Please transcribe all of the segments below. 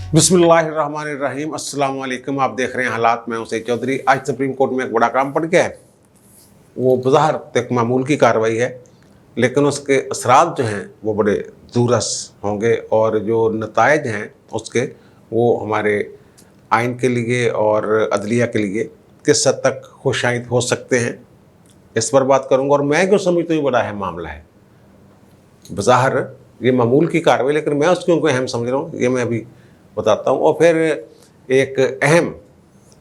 बिस्मिल्लाहिर्रहमानिर्रहीम। अस्सलाम वालेकुम। आप देख रहे हैं हालात। मैं हुसैन चौधरी। आज सुप्रीम कोर्ट में एक बड़ा काम पड़ गया है। वो बज़ाहिर एक मामूल की कार्रवाई है, लेकिन उसके असरात जो हैं वो बड़े दूरस होंगे और जो नताइज हैं उसके वो हमारे आइन के लिए और अदलिया के लिए किस हद तक खुशाइंद हो सकते हैं, इस पर बात करूँगा। और मैं क्यों समझता हूँ बड़ा अहम मामला है। बज़ाहिर ये मामूल की कार्रवाई, लेकिन मैं उसको क्यों अहम समझ रहा हूँ ये मैं अभी बताता हूँ। और फिर एक अहम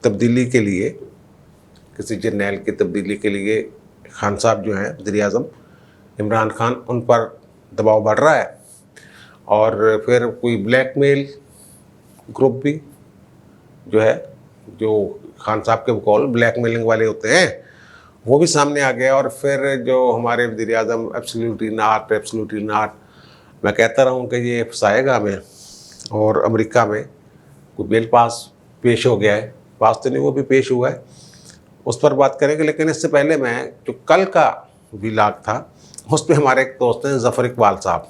तब्दीली के लिए, किसी जर्नैल की तब्दीली के लिए खान साहब जो हैं वज़ीर-ए-आज़म इमरान खान, उन पर दबाव बढ़ रहा है। और फिर कोई ब्लैकमेल ग्रुप भी जो है, जो खान साहब के बकौल ब्लैकमेलिंग वाले होते हैं, वो भी सामने आ गया। और फिर जो हमारे वज़ीर-ए-आज़म एब्सोल्युटली नॉट, मैं कहता रहा हूँ कि ये फंसाएगा हमें। और अमेरिका में कोई बिल पेश हो गया है, पास तो नहीं, वो भी पेश हुआ है, उस पर बात करेंगे। लेकिन इससे पहले मैं जो कल का व्लॉग था उस पर हमारे एक दोस्त हैं ज़फ़र इकबाल साहब,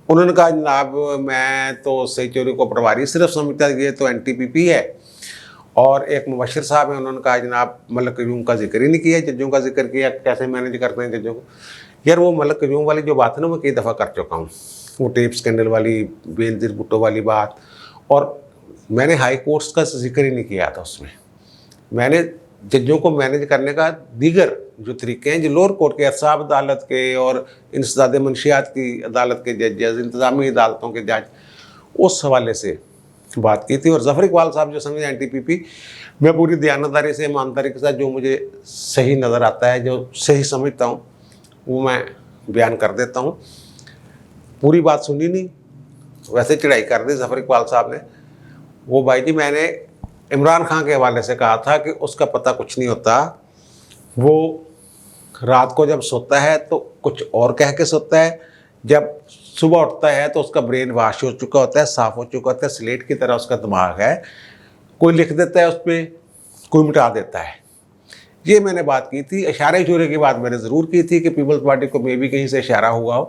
उन्होंने कहा जनाब मैं तो सही चोरी को पटवारी सिर्फ समझता, ये तो NTPP है। और एक मुबशिर साहब हैं, उन्होंने कहा जनाब मलक क़य्यूम का जिक्र ही नहीं किया, जजों का जिक्र किया, कैसे मैनेज करते हैं जजों को। यार वो मलक क़य्यूम वाली जो बात है ना, मैं कई दफ़ा कर चुका हूँ, वो टेप स्कैंडल वाली, बेनज़ीर भुट्टो वाली बात। और मैंने हाई कोर्ट्स का जिक्र ही नहीं किया था उसमें। मैंने जजों को मैनेज करने का दीगर जो तरीके हैं, जो लोअर कोर्ट के अरसाब अदालत के और इंसदाद मंशियात की अदालत के जज, इंतज़ामी अदालतों के जज, उस हवाले से बात की थी। और ज़फ़र इकबाल साहब जो समझे NTPP, मैं पूरी दयानतदारी से, ईमानदारी के साथ जो मुझे सही नज़र आता है, जो सही समझता हूँ, वो मैं बयान कर देता हूँ। पूरी बात सुनी नहीं, वैसे चढ़ाई कर दी ज़फ़र इकबाल साहब ने। वो भाई जी, मैंने इमरान खान के हवाले से कहा था कि उसका पता कुछ नहीं होता, वो रात को जब सोता है तो कुछ और कह के सोता है, जब सुबह उठता है तो उसका ब्रेन वाश हो चुका होता है, साफ़ हो चुका होता है, स्लेट की तरह उसका दिमाग है, कोई लिख देता है उस पर, कोई मिटा देता है। ये मैंने बात की थी। इशारे इशूरे की बात मैंने ज़रूर की थी कि पीपल्स पार्टी को मे भी कहीं से इशारा हुआ हो।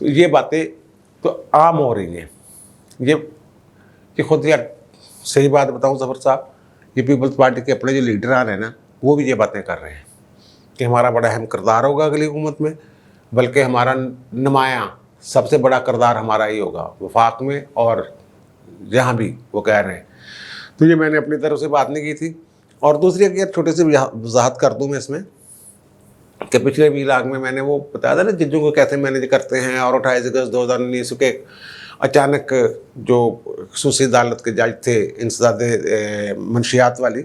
तो ये बातें तो आम हो रही हैं। ये खुद यार सही बात बताऊं ज़फ़र साहब, ये पीपल्स पार्टी के अपने जो लीडरान हैं ना, वो भी ये बातें कर रहे हैं कि हमारा बड़ा अहम किरदार होगा अगली हुकूमत में, बल्कि हमारा नुमायाँ सबसे बड़ा किरदार हमारा ही होगा वफाक में और जहाँ भी, वो कह रहे हैं। तो ये मैंने अपनी तरफ से बात नहीं की थी। और दूसरी एक छोटी सी वजाहत कर दूँ मैं इसमें कि पिछले व्लॉग में मैंने वो बताया था ना जजों को कैसे मैनेज करते हैं। और 28 अगस्त 2019 के अचानक जो खसूसी अदालत के जज थे, इंसदाद मंशियात वाली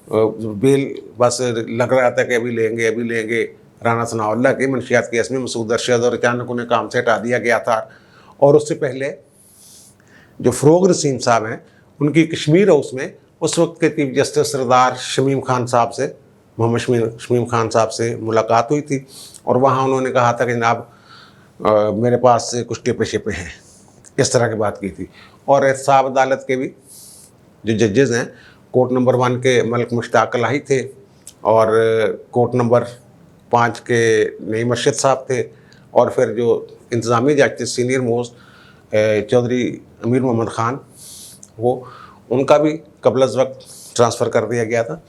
बेल बस लग रहा था कि अभी लेंगे राना सनाउल्लाह की मंशियात केस में मसूद अरशद, और अचानक उन्हें काम से हटा दिया गया था। और उससे पहले जो फ़रोग़ नसीम साहब हैं, उनकी कश्मीर हाउस में उस वक्त के चीफ जस्टिस सरदार शमीम खान साहब से, मोहम्मद शमीम खान साहब से मुलाकात हुई थी। और वहाँ उन्होंने कहा था कि जनाब मेरे पास कुछ टिपे शिपे हैं, इस तरह की बात की थी। और एहतसाब अदालत के भी जो जजेज़ हैं, कोर्ट नंबर 1 के मलिक मुश्ताक इलाही थे, और कोर्ट नंबर 5 के नईम अरशद साहब थे, और फिर जो इंतज़ामी जज थे सीनियर मोस्ट चौधरी अमीर मोहम्मद ख़ान, वो उनका भी कबल अज़ वक्त ट्रांसफ़र कर दिया गया था।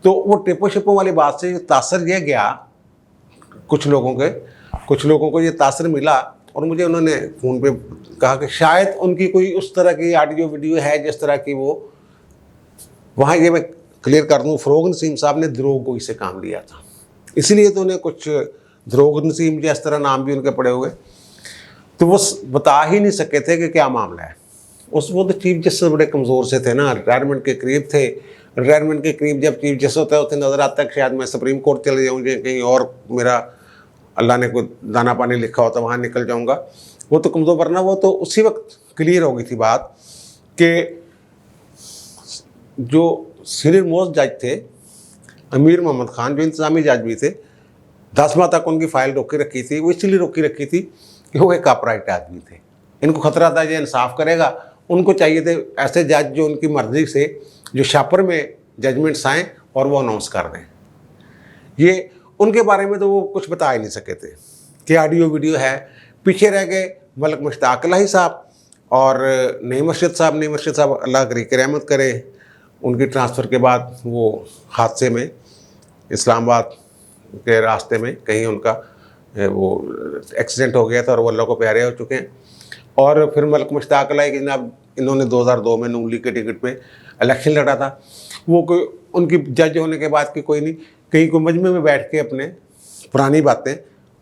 तो वो टिप्पो शिप्पों वाली बात से तासर ये गया, कुछ लोगों को ये तासर मिला। और मुझे उन्होंने फ़ोन पे कहा कि शायद उनकी कोई उस तरह की ऑडियो वीडियो है जिस तरह की वो वहाँ, ये मैं क्लियर कर दूँ, फ़रोग़ नसीम साहब ने दरोगोई से काम लिया था, इसीलिए तो उन्हें कुछ फ़रोग़ नसीम जिस तरह नाम भी उनके पड़े हुए, तो वो बता ही नहीं सके थे कि क्या मामला है। वो तो चीफ जस्टिस बड़े कमज़ोर से थे ना, रिटायरमेंट के करीब थे। रिटायरमेंट के करीब जब चीफ जस्टिस होता है उसे नज़र आता है कि शायद मैं सुप्रीम कोर्ट चले जाऊँ, कहीं और मेरा अल्लाह ने कोई दाना पानी लिखा होता वहाँ निकल जाऊँगा। वो तो कमज़ोर, वरना वो तो उसी वक्त क्लियर हो गई थी बात कि जो सीनियर मोस्ट जज थे अमीर मोहम्मद ख़ान, जो इंतज़ामी जज भी थे, 10 माह तक उनकी फ़ाइल रोकी रखी थी। वो इसलिए रोकी रखी थी कि वो एक अपराइट आदमी थे, इनको खतरा था ये इंसाफ करेगा। उनको चाहिए थे ऐसे जज जो उनकी मर्ज़ी से, जो शापर में जजमेंट्स आएँ और वो अनाउंस कर दें। ये उनके बारे में तो वो कुछ बता ही नहीं सके थे कि ऑडियो वीडियो है। पीछे रह गए मलिक मुश्ताक इलाही साहब, और नईम अरशद साहब अल्लाह करी कि रहमत करे, उनकी ट्रांसफ़र के बाद वो हादसे में इस्लामाबाद के रास्ते में कहीं उनका वो एक्सीडेंट हो गया था और वो अल्लाह को प्यारे हो चुके हैं। और फिर मलिक मुश्ताक अलाई कि जनाब इन्होंने 2002 में नून लीग के टिकट पे इलेक्शन लड़ा था। वो कोई उनकी जज होने के बाद की कोई नहीं, कहीं कोई मजमे में बैठ के अपने पुरानी बातें,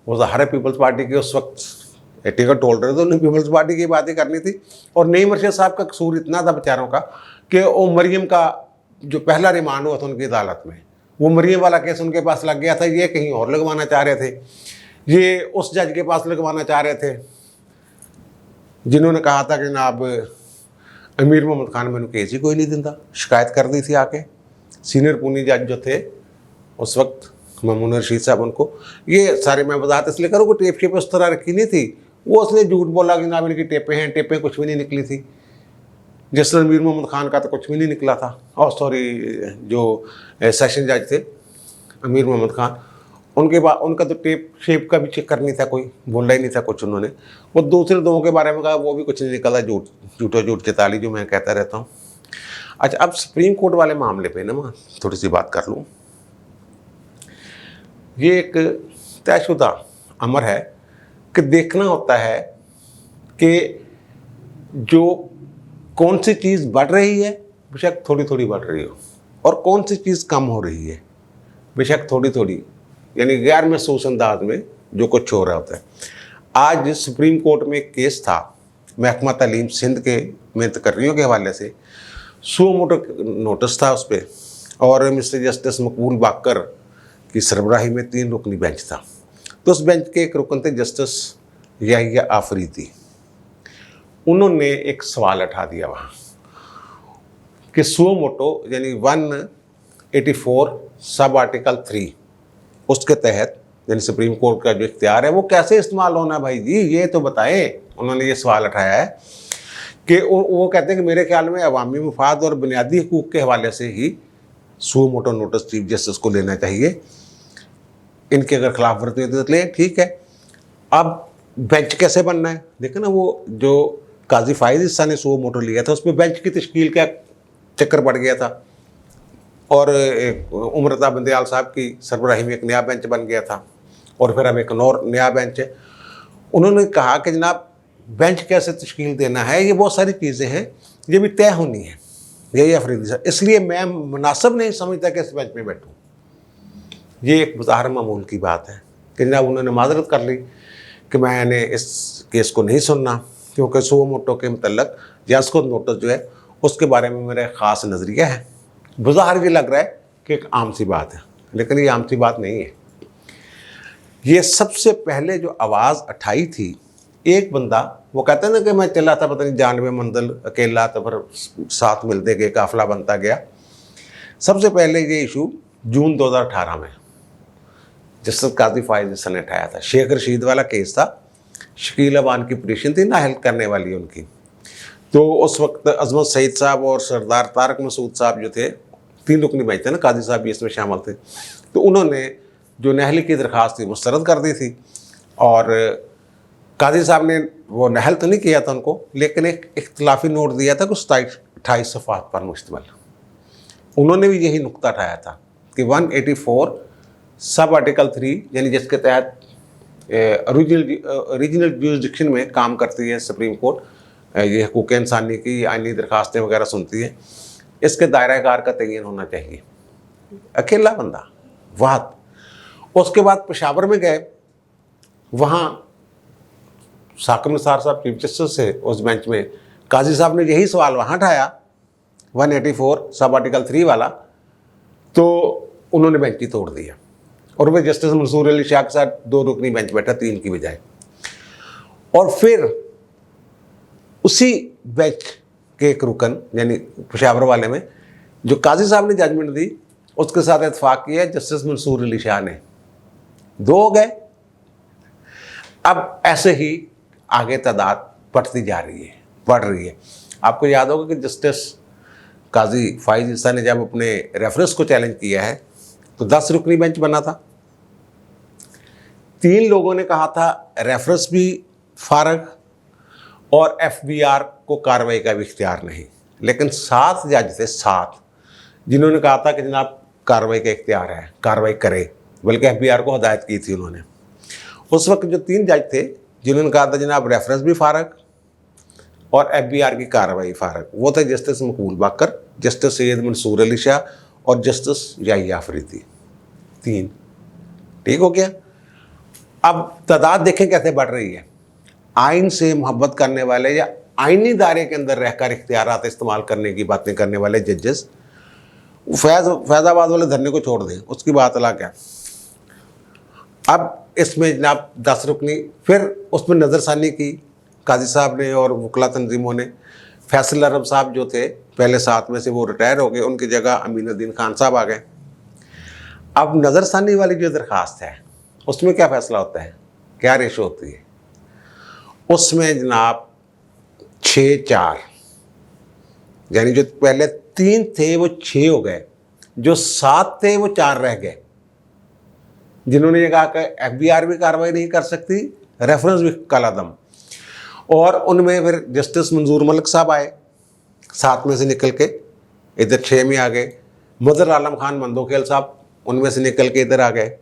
वो ज़ाहिर पीपल्स पार्टी के उस वक्त टिकट होल्डर थे, उन्हें पीपल्स पार्टी की बातें करनी थी। और नईम अरशद साहब का कसूर इतना था बेचारों का कि वो मरियम का जो पहला रिमांड हुआ था उनकी अदालत में, वो मरियम वाला केस उनके पास लग गया था, ये कहीं और लगवाना चाह रहे थे, ये उस जज के पास लगवाना चाह रहे थे जिन्होंने कहा था कि जनाब अमीर मोहम्मद खान मैंने केस ही कोई नहीं दिंदा। शिकायत कर दी थी आके, सीनियर पूनी जज जो थे उस वक्त मामून रशीद साहब, उनको ये सारे मैं वजाहत इसलिए करूँ कि टेप शेप उस तरह रखी नहीं थी। वो उसने झूठ बोला कि जनाब इनकी टेपें हैं, टेपें कुछ भी नहीं निकली थी। जिस अमीर मोहम्मद खान का तो कुछ भी नहीं निकला था। और सॉरी, जो सेशन जज थे अमीर मोहम्मद खान, उनके बाद उनका तो टेप शेप का भी चेक नहीं था, कोई बोला ही नहीं था कुछ उन्होंने। वो दूसरे दो के बारे में कहा, वो भी कुछ नहीं निकला, झूठ चेताली जो मैं कहता रहता हूँ। अच्छा, अब सुप्रीम कोर्ट वाले मामले पे ना मैं थोड़ी सी बात कर लूँ। ये एक तयशुदा अमर है कि देखना होता है कि जो कौन सी चीज़ बढ़ रही है, बेशक थोड़ी थोड़ी बढ़ रही हो, और कौन सी चीज़ कम हो रही है, बेशक थोड़ी थोड़ी, यानी गैर महसूस अंदाज में जो कुछ हो रहा होता है। आज सुप्रीम कोर्ट में एक केस था महकमा तालीम सिंध के में तकर्रियों के हवाले से, सो मोटो नोटिस था उस पर, और मिस्टर जस्टिस मकबूल बाकर की सरबराही में 3 रुकनी बेंच था। तो उस बेंच के एक रुकन थे जस्टिस याहिया आफरीदी। उन्होंने एक सवाल उठा दिया वहाँ कि सो मोटो यानी 184 सब आर्टिकल 3 उसके तहत यानी सुप्रीम कोर्ट का जो इख्तियार है वो कैसे इस्तेमाल होना है भाई जी, ये तो बताएं। उन्होंने ये सवाल उठाया है कि वो कहते हैं कि मेरे ख्याल में अवामी मुफाद और बुनियादी हकूक़ के हवाले से ही सो मोटो नोटिस चीफ जस्टिस को लेना चाहिए, इनकी अगर खिलाफ वर्जी तो लें, ठीक है। अब बेंच कैसे बनना है, देखें ना, वो जो काजी फाइज हिस्सा ने सो मोटो लिया था उसमें बेंच की तश्कील का चक्कर पड़ गया था, और उमरता बंदयाल साहब की सरबराही में एक नया बेंच बन गया था, और फिर अब एक और नया बेंच है। उन्होंने कहा कि जनाब बेंच कैसे तश्कील देना है, ये बहुत सारी चीज़ें हैं, ये भी तय होनी है, यही अफरीदी साहब, इसलिए मैं मुनासिब नहीं समझता कि इस बेंच में बैठूँ। ये एक ज़ाहिर मामूल की बात है कि जनाब उन्होंने माजरत कर ली कि मैंने इस केस को नहीं सुनना, क्योंकि सो मोटो के मतलब यास्को नोटिस जो है उसके बारे में मेरा ख़ास नज़रिया है। बज़ाहिर ये लग रहा है कि एक आम सी बात है, लेकिन ये आम सी बात नहीं है। ये सबसे पहले जो आवाज़ उठाई थी एक बंदा, वो कहते हैं ना कि मैं चला था पता नहीं 92 मंजिल अकेला, तो फिर साथ मिलते गए, काफिला बनता गया। सबसे पहले ये इशू जून 2018 में जस्टिस काजी फाइज ने उठाया था। शेख रशीद वाला केस था, शकील अवान की पिटीशन थी नाहल करने वाली उनकी। तो उस वक्त अजमत सईद साहब और सरदार तारक मसूद साहब जो थे, 3 रुकनी बेंच थे ना, काजी साहब भी इसमें शामिल थे, तो उन्होंने जो नहल की दरख्वास्त थी मुस्तरद कर दी थी। और काजी साहब ने वो नहल तो नहीं किया था उनको, लेकिन एक इख्तलाफी नोट दिया था कुछ 28 सफ़ात पर मुश्तमिल। उन्होंने भी यही नुक्ता उठाया था कि 184 सब आर्टिकल 3 यानी जिसके तहत रीजनल जुरिस्डिक्शन में काम करती है सुप्रीम कोर्ट, ये हकूक़ इंसानी की आइनी दरखास्तें वगैरह सुनती है, इसके दायरा कार का तयन होना चाहिए। अकेला बंदा वाद। उसके बाद पेशावर में गए, वहाँ साकिब निसार साहब चीफ जस्टिस से उस बेंच में, काजी साहब ने यही सवाल वहाँ उठाया 184 सब आर्टिकल 3 वाला, तो उन्होंने बेंच ही तोड़ दिया और वह जस्टिस मंसूर अली शाह के साथ 2 रुकनी बेंच बैठा 3 की बजाय। और फिर उसी बेंच के एक रुकन यानी पेशावर वाले में जो काजी साहब ने जजमेंट दी, उसके साथ इत्तेफाक किया जस्टिस मंसूर अली शाह ने, 2 हो गए। अब ऐसे ही आगे तादाद बढ़ती जा रही है, बढ़ रही है। आपको याद होगा कि जस्टिस काजी फाइज ईसा ने जब अपने रेफरेंस को चैलेंज किया है तो 10 रुकनी बेंच बना था। 3 लोगों ने कहा था रेफरेंस भी फारग और एफबीआर को कार्रवाई का भी इख्तियार नहीं। लेकिन 7 जज थे, 7, जिन्होंने कहा था कि जनाब कार्रवाई का इख्तियार है, कार्रवाई करे, बल्कि एफबीआर को हदायत की थी उन्होंने। उस वक्त जो 3 जज थे जिन्होंने कहा था जनाब रेफरेंस भी फारग और एफबीआर की कार्रवाई फारग, वो थे जस्टिस मकबूल बाकर, जस्टिस सैयद मंसूर अली शाह और जस्टिस याहिया अफरीदी। 3 ठीक हो गया। अब तादाद देखें कैसे बढ़ रही है। आइन से मोहब्बत करने वाले या आइनी दायरे के अंदर रहकर इख्तियारात इस्तेमाल करने की बातें करने वाले जजेस, फैज़ाबाद वाले धरने को छोड़ दें, उसकी बात अलग है। अब इसमें जनाब 10 रुकनी, फिर उसमें नज़रसानी की काजी साहब ने और वकला तंजीमों ने। फैसल अरब साहब जो थे पहले 7 में से वो रिटायर हो गए, उनकी जगह अमीनुद्दीन खान साहब आ गए। अब नज़रसानी वाली जो दरख्वास्त है उसमें क्या फ़ैसला होता है, क्या रेशो होती है? उसमें जनाब 6-4, यानी जो पहले 3 थे वो 6 हो गए, जो 7 थे वो 4 रह गए। जिन्होंने ये कहा कि एफबीआर भी कार्रवाई नहीं कर सकती, रेफरेंस भी कलादम। और उनमें फिर जस्टिस मंजूर मलिक साहब आए, 7 में से निकल के इधर 6 में आ गए। मदर आलम खान मंदोखेल साहब उनमें से निकल के इधर आ गए।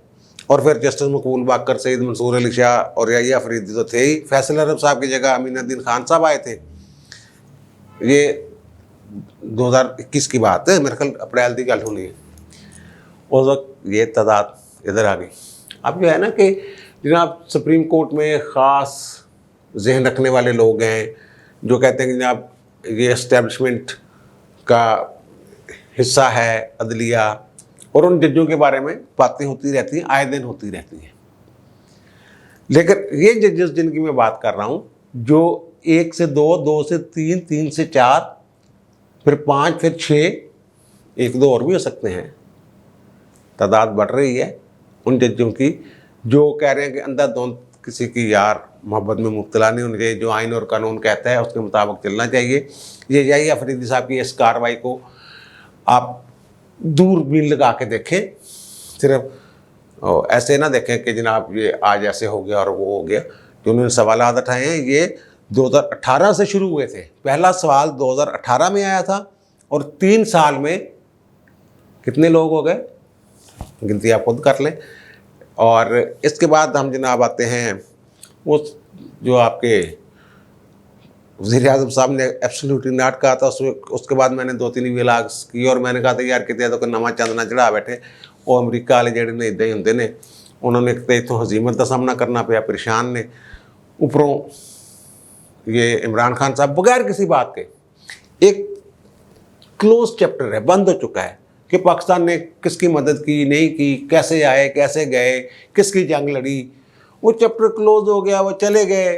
और फिर जस्टिस मकबूल बाकर, सैयद मंसूर अली शाह और याहिया अफरीदी तो थे ही। फैसल अरब साहब की जगह अमीनुद्दीन खान साहब आए थे। ये 2021 की बात है, मेरे ख्याल अप्रैल की गल होनी है। उस वक्त ये तादाद इधर आ गई। अब जो है ना कि जनाब सुप्रीम कोर्ट में ख़ास जहन रखने वाले लोग हैं जो कहते हैं कि जनाब ये इस्टेब्लिशमेंट का हिस्सा है अदलिया, और उन जजों के बारे में बातें होती रहती हैं, आए दिन होती रहती हैं। लेकिन ये जजेस जिनकी मैं बात कर रहा हूँ, जो 1 से 2, 2 से 3, 3 से 4, फिर 5, फिर 6, 1-2 और भी हो सकते हैं, तादाद बढ़ रही है उन जजों की जो कह रहे हैं कि अंधाधुंध किसी की यार मोहब्बत में मुब्तला नहीं होनी चाहिए, जो आइन और कानून कहता है उसके मुताबिक चलना चाहिए। ये याहिया अफरीदी साहब की इस कार्रवाई को आप दूरबीन लगा के देखें, सिर्फ ऐसे ना देखें कि जनाब ये आज ऐसे हो गया और वो हो गया। जो उन्होंने सवाल उठाए हैं ये 2018 से शुरू हुए थे। पहला सवाल 2018 में आया था और 3 साल में कितने लोग हो गए, गिनती आप खुद कर लें। और इसके बाद हम जनाब आते हैं उस जो आपके वज़ीर आज़म साहब ने एब्सोल्युटली नॉट कहा था, उसके बाद मैंने 2-3 व्लॉग्स की और मैंने कहा था यार कितने तो नवा चंद ना चढ़ा बैठे। वो अमरीका वाले जेडे ने इदा ही होंगे ने, उन्होंने इतों हजीमत का सामना करना पाया, परेशान ने। उपरों ये इमरान खान साहब बगैर किसी बात के, एक क्लोज चैप्टर है, बंद हो चुका है कि पाकिस्तान ने किसकी मदद की नहीं की, कैसे आए कैसे गए, किसकी जंग लड़ी, वो चैप्टर क्लोज हो गया, वो चले गए।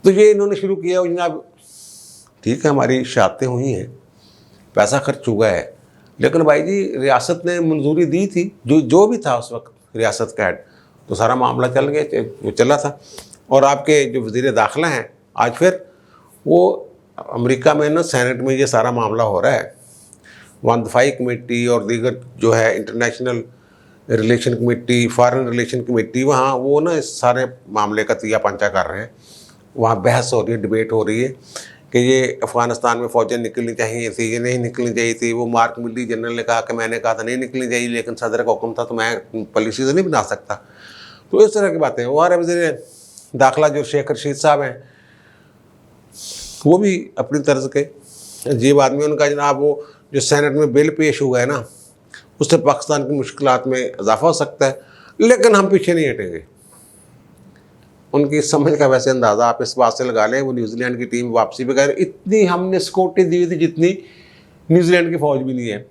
तो ये इन्होंने शुरू किया जनाब, ठीक है हमारी शहादतें हुई हैं, पैसा खर्च हुआ है, लेकिन भाई जी रियासत ने मंजूरी दी थी, जो भी था उस वक्त रियासत का हेड, तो सारा मामला चल गया, वो चला था। और आपके जो वज़ीर दाखिला हैं आज फिर वो अमेरिका में ना सेनेट में ये सारा मामला हो रहा है। वहाँ दफाई कमेटी और दीगर जो है international relation committee, foreign relation committee, वहाँ वो ना इस सारे मामले का तिया पंचा कर रहे हैं। वहाँ बहस हो रही है, डिबेट हो रही है कि ये अफ़गानिस्तान में फ़ौजें निकलनी चाहिए थी, ये नहीं निकलनी चाहिए थी। वो मार्क मिली जनरल ने कहा कि मैंने कहा था नहीं निकलनी चाहिए, लेकिन सदर का हुक्म था तो मैं पॉलिसी तो नहीं बना सकता। तो इस तरह की बातें। हमारे वज़ीर दाखिला जो शेख रशीद साहब हैं वो भी अपनी तर्ज के अजीब आदमी। उनका जनाब वो जो सेनेट में बिल पेश हुआ है ना, उससे पाकिस्तान की मुश्किलात में इजाफा हो सकता है, लेकिन हम पीछे नहीं हटेंगे। उनकी समझ का वैसे अंदाज़ा आप इस बात से लगा लें, वो न्यूजीलैंड की टीम वापसी पे गए, इतनी हमने सिक्योरिटी दी हुई थी जितनी न्यूजीलैंड की फ़ौज भी नहीं है।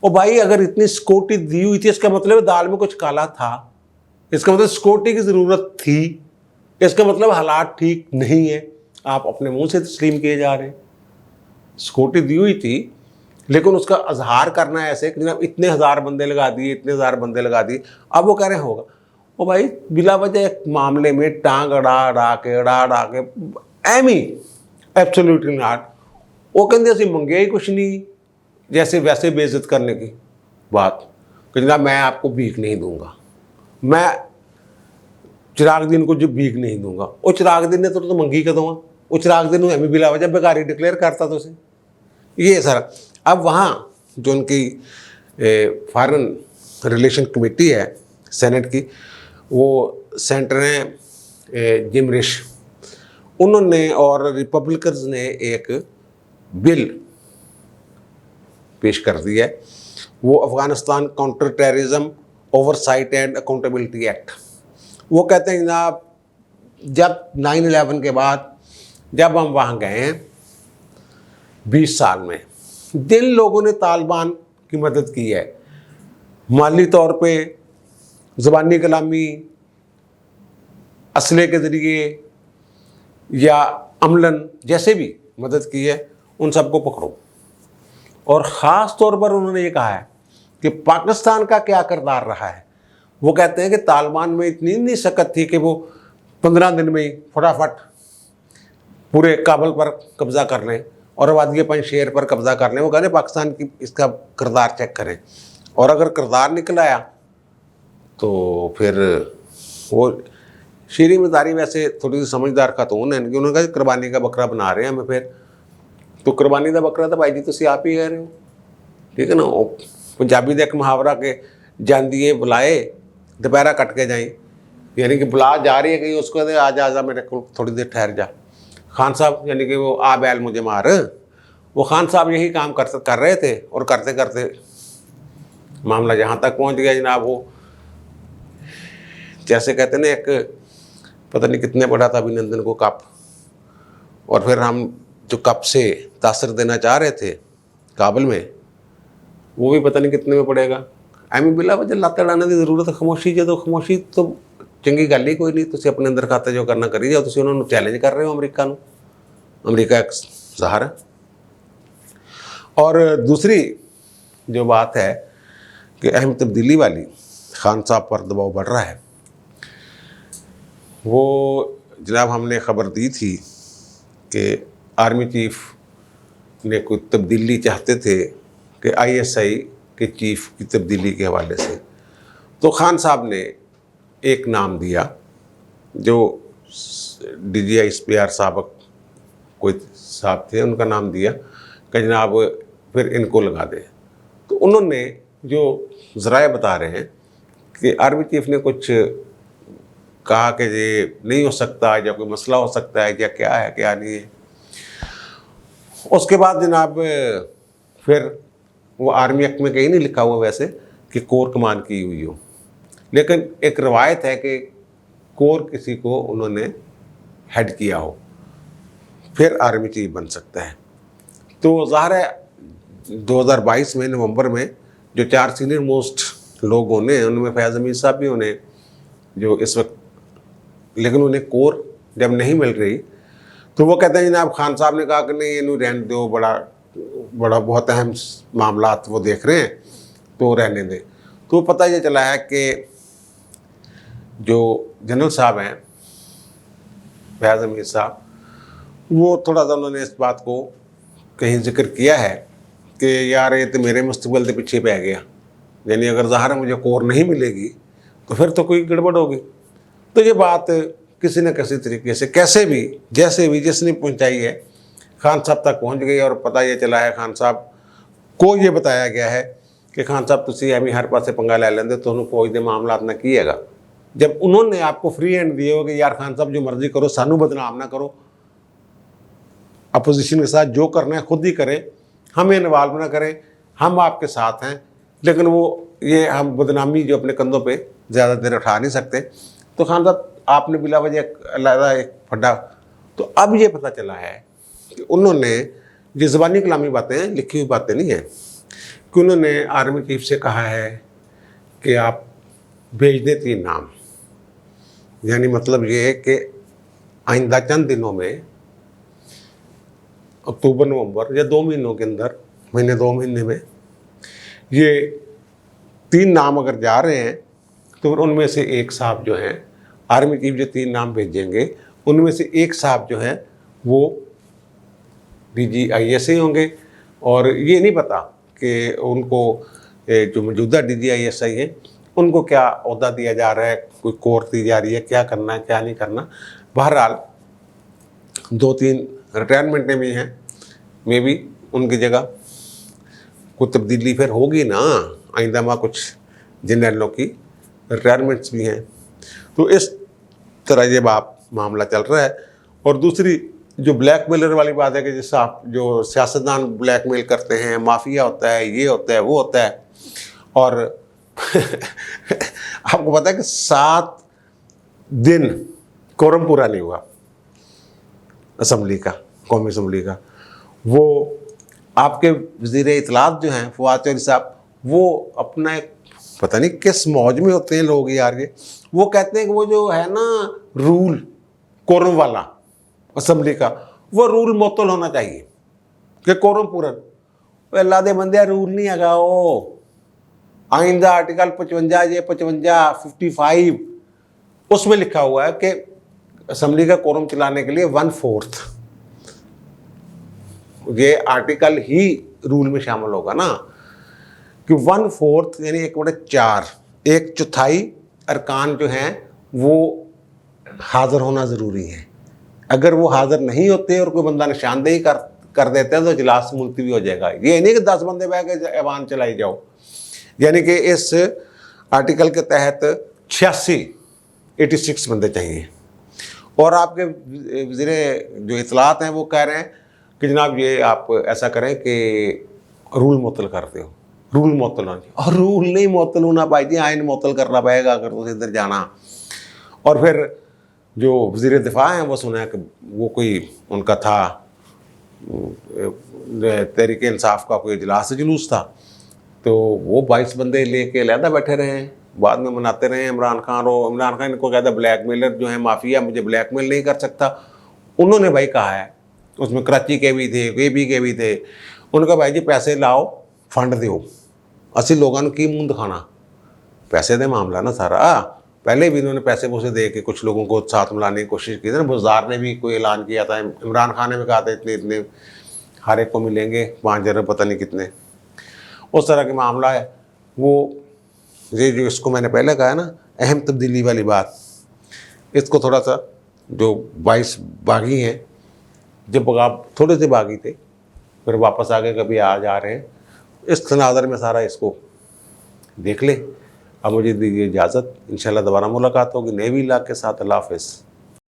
और भाई अगर इतनी सिक्योरिटी दी हुई थी इसका मतलब दाल में कुछ काला था, इसका मतलब सिक्योरिटी की ज़रूरत थी, इसका मतलब हालात ठीक नहीं है। आप अपने मुंह से तस्लीम किए जा रहे हैं। सिक्योरिटी दी हुई थी लेकिन उसका अजहार करना है ऐसे कि जनाब इतने हज़ार बंदे लगा दिए, इतने हज़ार बंदे लगा दिए, अब वो कह रहे होगा। ओ भाई बिला वजह एक मामले में टांग अड़ा के एमी एब्सोल्युटली नॉट। वो कहते असं मंगे ही कुछ नहीं, जैसे वैसे बेइज्जत करने की बात कि जनाब मैं आपको भीख नहीं दूंगा। मैं चिराग दिन को जो भीख नहीं दूंगा, वो चिराग दिन ने तो मंगी कर दूंगा, वो चिराग दिन हमें बिला वजह बेकारी डिक्लेयर करता तो उसे ये सारा। अब वहाँ जो उनकी फॉरेन रिलेशन कमेटी है सेनेट की, वो सेनेटर हैं जिम रिश, उन्होंने और रिपब्लिकन्स ने एक बिल पेश कर दिया है, वो Afghanistan counter terrorism oversight and accountability act. वो कहते हैं जनाब, जब 9/11 के बाद जब हम वहाँ गए हैं 20 साल में, जिन लोगों ने तालिबान की मदद की है माली तौर पे, ज़बानी कलामी, असले के ज़रिए या अमलन जैसे भी मदद की है, उन सबको पकड़ो। और ख़ास तौर पर उन्होंने ये कहा है कि पाकिस्तान का क्या किरदार रहा है। वो कहते हैं कि तालिबान में इतनी शक्ति थी कि वो 15 दिन में ही फटाफट पूरे काबुल पर कब्ज़ा कर लें और वादिया पंजशेर पर कब्ज़ा कर लें। वो कहते हैं पाकिस्तान की इसका किरदार चेक करें, और अगर किरदार निकल आया तो फिर वो शीरी मज़ारी वैसे थोड़ी सी समझदार खातून है कि उन्होंने कहा कुर्बानी का बकरा बना रहे हैं हमें, फिर तो कुर्बानी का बकरा तो भाई जी तुम आप ही कह रहे हो, ठीक है ना। पंजाबी का एक मुहावरा के जांदिए बुलाए दोपहरा कट के जाई, यानी कि बुला जा रही है कि उसको आज आजा मेरे को थोड़ी देर ठहर जा। खान साहब यानी कि वो आ बैल मुझे मार, वो खान साहब यही काम कर रहे थे, और करते करते मामला जहाँ तक पहुँच गया जनाब, वो जैसे कहते ना, एक पता नहीं कितने पड़ा था अभिनंदन को कप, और फिर हम जो कप से तासर देना चाह रहे थे काबुल में, वो भी पता नहीं कितने में पड़ेगा। एम बिला वजह लाते डाने की जरूरत है, खामोशी जो खामोशी तो चंगी गल ही कोई नहीं, तुम अपने अंदर खाते जो करना करी जाओ, तुम उन्होंने चैलेंज कर रहे हो अमरीका नूं, अमरीका एक सहारा। और दूसरी जो बात है कि अहम तब्दीली वाली, खान साहब पर दबाव बढ़ रहा है। वो जनाब हमने ख़बर दी थी कि आर्मी चीफ ने कोई तब्दीली चाहते थे कि ISI के चीफ की तब्दीली के हवाले से, तो खान साहब ने एक नाम दिया जो DGI SPR साहब कोई साहब थे, उनका नाम दिया कि जनाब फिर इनको लगा दे। तो उन्होंने जो ज़राए बता रहे हैं कि आर्मी चीफ ने कुछ कहा कि ये नहीं हो सकता, या कोई मसला हो सकता है, या क्या है क्या नहीं है। उसके बाद जनाब फिर वो आर्मी एक्ट में कहीं नहीं लिखा हुआ वैसे कि कोर कमान की हुई हो, लेकिन एक रवायत है कि कोर किसी को उन्होंने हेड किया हो, फिर आर्मी चीफ बन सकता है। तो ज़ाहिर है 2022 में नवंबर में जो 4 सीनियर मोस्ट लोग होने, उनमें फैज़ अमीर साहब भी होने जो इस वक्त, लेकिन उन्हें कोर जब नहीं मिल रही तो वो कहते हैं जनाब खान साहब ने कहा कि नहीं इन्हें रहने दो, बड़ा बहुत अहम मामलात वो देख रहे हैं तो रहने दें। तो पता ये चला है कि जो जनरल साहब हैं फैज़ अमीर साहब, वो थोड़ा सा उन्होंने इस बात को कहीं जिक्र किया है कि यार ये तो मेरे मुस्तकबिल के पीछे पै गया, यानी अगर ज़ाहिर है मुझे कोर नहीं मिलेगी तो फिर तो कोई गड़बड़ होगी। तो ये बात किसी न किसी तरीके से कैसे भी जैसे भी जिसने पहुंचाई है खान साहब तक पहुंच गई, और पता ये चला है खान साहब को ये बताया गया है कि खान साहब तुसी अभी हर पासे पंगा ले लेंदे तो फौज के मामला ना कीएगा। जब उन्होंने आपको फ्री हैंड दिए हो कि यार खान साहब जो मर्जी करो, सानू बदनाम ना करो, अपोजिशन के साथ जो करना है खुद ही करें, हमें इन्वॉल्व ना करें, हम आपके साथ हैं, लेकिन वो ये हम बदनामी जो अपने कंधों पे ज़्यादा देर उठा नहीं सकते। तो खान साहब आपने बिला वजह अलहदा एक फड्डा। तो अब ये पता चला है कि उन्होंने ये ज़बानी कलामी बातें, लिखी हुई बातें नहीं हैं, कि उन्होंने आर्मी चीफ से कहा है कि आप भेज दें 3 नाम, यानी मतलब ये है कि आइंदा चंद दिनों में अक्टूबर नवंबर या 2 महीनों के अंदर, महीने 2 महीने में ये 3 नाम अगर जा रहे हैं तो उनमें से एक साहब जो हैं, आर्मी चीफ जो 3 नाम भेजेंगे उनमें से एक साहब जो है वो DGI होंगे। और ये नहीं पता कि उनको जो मौजूदा DGI है उनको क्या ओहदा दिया जा रहा है, कोई कोर्ट दी जा रही है, क्या करना है क्या नहीं करना। बहरहाल 2-3 रिटायरमेंटें भी हैं, मे भी उनकी जगह कोई तब्दीली फिर होगी ना आइंदा में, कुछ जनरलों की रिटायरमेंट्स भी हैं। तो इस तरह ये मामला चल रहा है। और दूसरी जो ब्लैकमेलर वाली बात है कि जैसे आप जो सियासतदान ब्लैकमेल करते हैं, माफिया होता है, ये होता है, वो होता है। और आपको पता है कि 7 दिन कोरम पूरा नहीं हुआ असम्बली का, कौमी असम्बली का। वो आपके वज़ीर इत्तलात जो हैं फवाद चौधरी साहब, वो अपना एक पता नहीं किस मौज में होते हैं लोग यार ये। वो कहते हैं कि वो जो है ना रूल कोरम वाला असम्बली का, वो रूल मुअत्तल होना चाहिए कि कोरम पूरन। अल्लाह दे बंदे रूल नहीं है वो। आइंदा आर्टिकल 55 ये 55 55 उसमें लिखा हुआ है कि असम्बली का कोरम चलाने के लिए 1/4 ये आर्टिकल ही रूल में शामिल होगा ना, कि 1/4 यानी 1/4, 1/4 अरकान जो हैं वो हाज़िर होना ज़रूरी है। अगर वो हाज़िर नहीं होते और कोई बंदा निशानदेही कर देते हैं तो इजलास मुलतवी हो जाएगा। ये नहीं कि 10 बंदे बह के ऐवान चलाई जाओ। यानी कि इस आर्टिकल के तहत 86 बंदे चाहिए। और आपके वज़ीर जो इत्तलात हैं वो कह रहे हैं कि जनाब ये आप ऐसा करें कि रूल मुअत्तल करते हो, रूल मुअत्तल होना चाहिए। और रूल नहीं मुअत्तल होना भाई जी, आइन मुअत्तल करना पड़ेगा अगर तो इधर जाना। और फिर जो वज़ीर दिफा हैं वो सुना है कि वो कोई उनका था तहरीक इंसाफ का कोई इजलास जुलूस था, तो वो 22 बंदे लेके अलहदा बैठे रहे हैं, बाद में मनाते रहे इमरान खान। और इमरान खान इनको कहता ब्लैकमेलर जो है माफिया, मुझे ब्लैकमेल नहीं कर सकता। उन्होंने भाई कहा है, उसमें कराची के भी थे, केपी के भी थे, उनका भाई जी पैसे लाओ, फंड दो, असि लोगों की मुंह दिखाना, पैसे दे मामला ना सारा। पहले भी इन्होंने पैसे वैसे दे के कुछ लोगों को साथ मिलाने की कोशिश की थी ना। बुज़दार ने भी कोई ऐलान किया था, इमरान खान ने भी कहा था इतने इतने हर एक को मिलेंगे, 5 अरब पता नहीं कितने, उस तरह का मामला है वो। ये जो इसको मैंने पहले कहा है ना अहम तब्दीली वाली बात, इसको थोड़ा सा जो 22 बागी हैं, जब आप थोड़े से बागी थे फिर वापस आ गए, कभी आ जा रहे हैं, इस तनाज़र में सारा इसको देख ले। अब मुझे दीजिए इजाज़त, इंशाल्लाह दोबारा मुलाकात होगी नए व्लॉग के साथ। अल्लाह हाफ़िज़।